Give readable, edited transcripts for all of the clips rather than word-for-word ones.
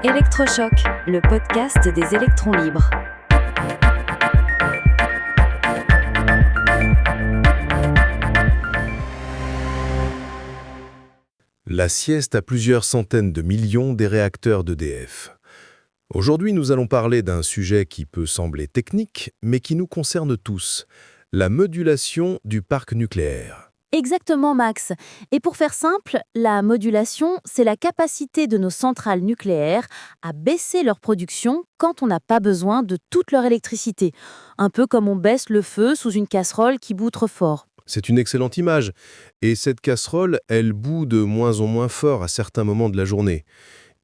Électrochoc, le podcast des électrons libres. La sieste à plusieurs centaines de millions des réacteurs d'EDF. Aujourd'hui, nous allons parler d'un sujet qui peut sembler technique, mais qui nous concerne tous, la modulation du parc nucléaire. Exactement, Max. Et pour faire simple, la modulation, c'est la capacité de nos centrales nucléaires à baisser leur production quand on n'a pas besoin de toute leur électricité. Un peu comme on baisse le feu sous une casserole qui bout trop fort. C'est une excellente image. Et cette casserole, elle bout de moins en moins fort à certains moments de la journée.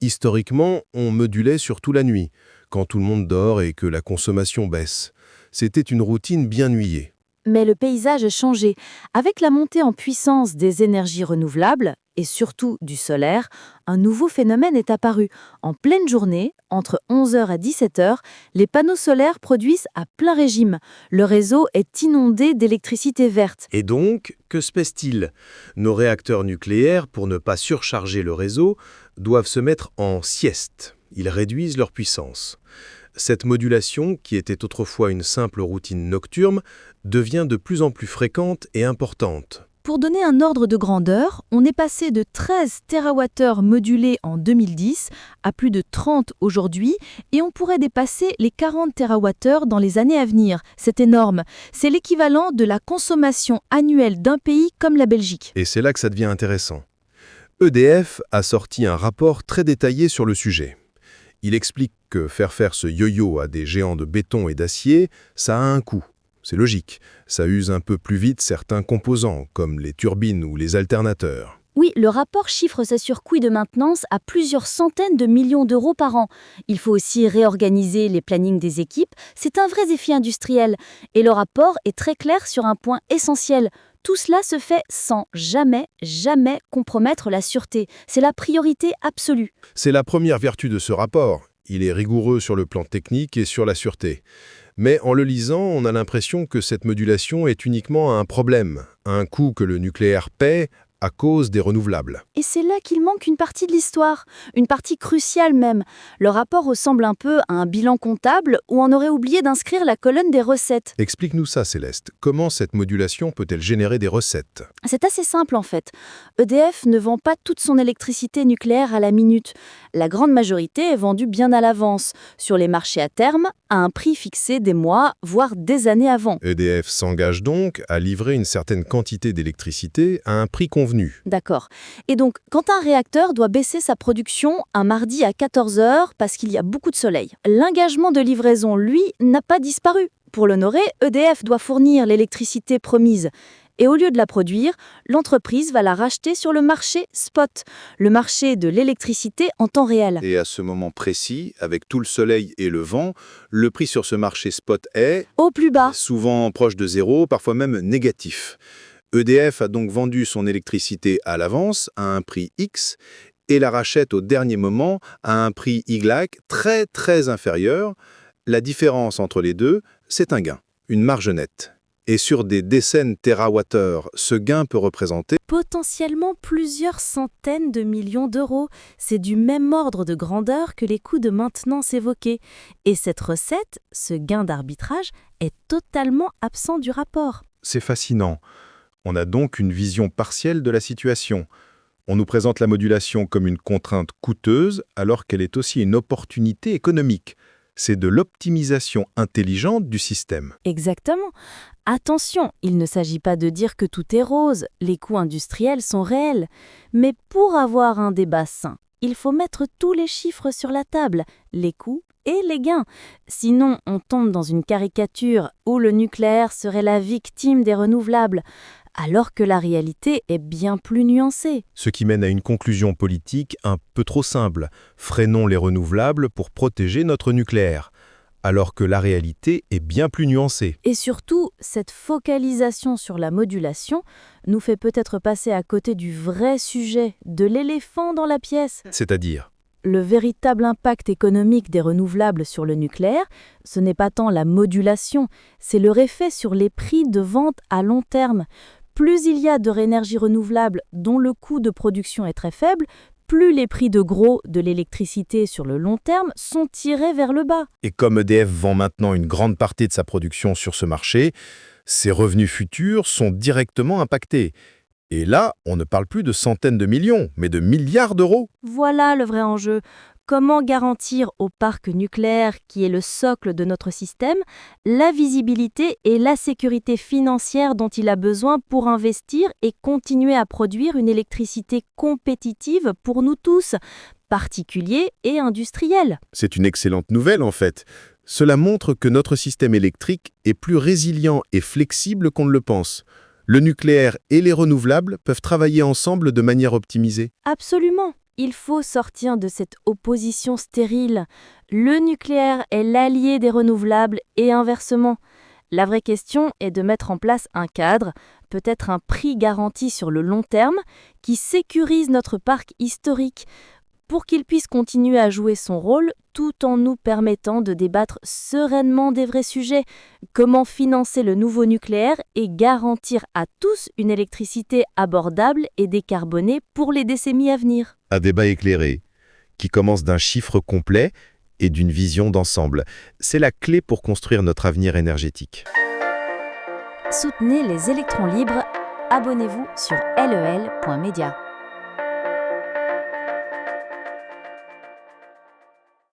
Historiquement, on modulait surtout la nuit, quand tout le monde dort et que la consommation baisse. C'était une routine bien ennuyée. Mais le paysage a changé. Avec la montée en puissance des énergies renouvelables, et surtout du solaire, un nouveau phénomène est apparu. En pleine journée, entre 11h à 17h, les panneaux solaires produisent à plein régime. Le réseau est inondé d'électricité verte. Et donc, que se passe-t-il ? Nos réacteurs nucléaires, pour ne pas surcharger le réseau, doivent se mettre en sieste. Ils réduisent leur puissance. Cette modulation, qui était autrefois une simple routine nocturne, devient de plus en plus fréquente et importante. Pour donner un ordre de grandeur, on est passé de 13 TWh modulés en 2010 à plus de 30 aujourd'hui et on pourrait dépasser les 40 TWh dans les années à venir. C'est énorme. C'est l'équivalent de la consommation annuelle d'un pays comme la Belgique. Et c'est là que ça devient intéressant. EDF a sorti un rapport très détaillé sur le sujet. Il explique que faire ce yo-yo à des géants de béton et d'acier, ça a un coût. C'est logique, ça use un peu plus vite certains composants, comme les turbines ou les alternateurs. Oui, le rapport chiffre ce surcoût de maintenance à plusieurs centaines de millions d'euros par an. Il faut aussi réorganiser les plannings des équipes. C'est un vrai défi industriel. Et le rapport est très clair sur un point essentiel. Tout cela se fait sans jamais compromettre la sûreté. C'est la priorité absolue. C'est la première vertu de ce rapport. Il est rigoureux sur le plan technique et sur la sûreté. Mais en le lisant, on a l'impression que cette modulation est uniquement un problème, un coût que le nucléaire paie à cause des renouvelables. Et c'est là qu'il manque une partie de l'histoire, une partie cruciale même. Le rapport ressemble un peu à un bilan comptable où on aurait oublié d'inscrire la colonne des recettes. Explique-nous ça, Céleste. Comment cette modulation peut-elle générer des recettes ? C'est assez simple en fait. EDF ne vend pas toute son électricité nucléaire à la minute. La grande majorité est vendue bien à l'avance, sur les marchés à terme, à un prix fixé des mois, voire des années avant. EDF s'engage donc à livrer une certaine quantité d'électricité à un prix convenu. D'accord. Et donc, quand un réacteur doit baisser sa production un mardi à 14h parce qu'il y a beaucoup de soleil, l'engagement de livraison, lui, n'a pas disparu. Pour l'honorer, EDF doit fournir l'électricité promise. Et au lieu de la produire, l'entreprise va la racheter sur le marché spot, le marché de l'électricité en temps réel. Et à ce moment précis, avec tout le soleil et le vent, le prix sur ce marché spot est Au plus bas. souvent proche de zéro, parfois même négatif. EDF a donc vendu son électricité à l'avance à un prix X et la rachète au dernier moment à un prix Y très inférieur. La différence entre les deux, c'est un gain, une marge nette. Et sur des décennies térawattheures, ce gain peut représenter Potentiellement plusieurs centaines de millions d'euros. C'est du même ordre de grandeur que les coûts de maintenance évoqués. Et cette recette, ce gain d'arbitrage, est totalement absent du rapport. C'est fascinant. On a donc une vision partielle de la situation. On nous présente la modulation comme une contrainte coûteuse alors qu'elle est aussi une opportunité économique. C'est de l'optimisation intelligente du système. Exactement. Attention, il ne s'agit pas de dire que tout est rose, les coûts industriels sont réels. Mais pour avoir un débat sain, il faut mettre tous les chiffres sur la table, les coûts et les gains. Sinon, on tombe dans une caricature où le nucléaire serait la victime des renouvelables, alors que la réalité est bien plus nuancée. Ce qui mène à une conclusion politique un peu trop simple. Freinons les renouvelables pour protéger notre nucléaire. Alors que la réalité est bien plus nuancée. Et surtout, cette focalisation sur la modulation nous fait peut-être passer à côté du vrai sujet, de l'éléphant dans la pièce. C'est-à-dire ? Le véritable impact économique des renouvelables sur le nucléaire, ce n'est pas tant la modulation, c'est leur effet sur les prix de vente à long terme. Plus il y a d'énergie renouvelable dont le coût de production est très faible, plus les prix de gros de l'électricité sur le long terme sont tirés vers le bas. Et comme EDF vend maintenant une grande partie de sa production sur ce marché, ses revenus futurs sont directement impactés. Et là, on ne parle plus de centaines de millions, mais de milliards d'euros. Voilà le vrai enjeu. Comment garantir au parc nucléaire, qui est le socle de notre système, la visibilité et la sécurité financière dont il a besoin pour investir et continuer à produire une électricité compétitive pour nous tous, particuliers et industriels? C'est une excellente nouvelle en fait. Cela montre que notre système électrique est plus résilient et flexible qu'on ne le pense. Le nucléaire et les renouvelables peuvent travailler ensemble de manière optimisée. Absolument. Il faut sortir de cette opposition stérile. Le nucléaire est l'allié des renouvelables et inversement. La vraie question est de mettre en place un cadre, peut-être un prix garanti sur le long terme, qui sécurise notre parc historique pour qu'il puisse continuer à jouer son rôle tout en nous permettant de débattre sereinement des vrais sujets. Comment financer le nouveau nucléaire et garantir à tous une électricité abordable et décarbonée pour les décennies à venir. Un débat éclairé, qui commence d'un chiffre complet et d'une vision d'ensemble. C'est la clé pour construire notre avenir énergétique. Soutenez les électrons libres. Abonnez-vous sur lel.media.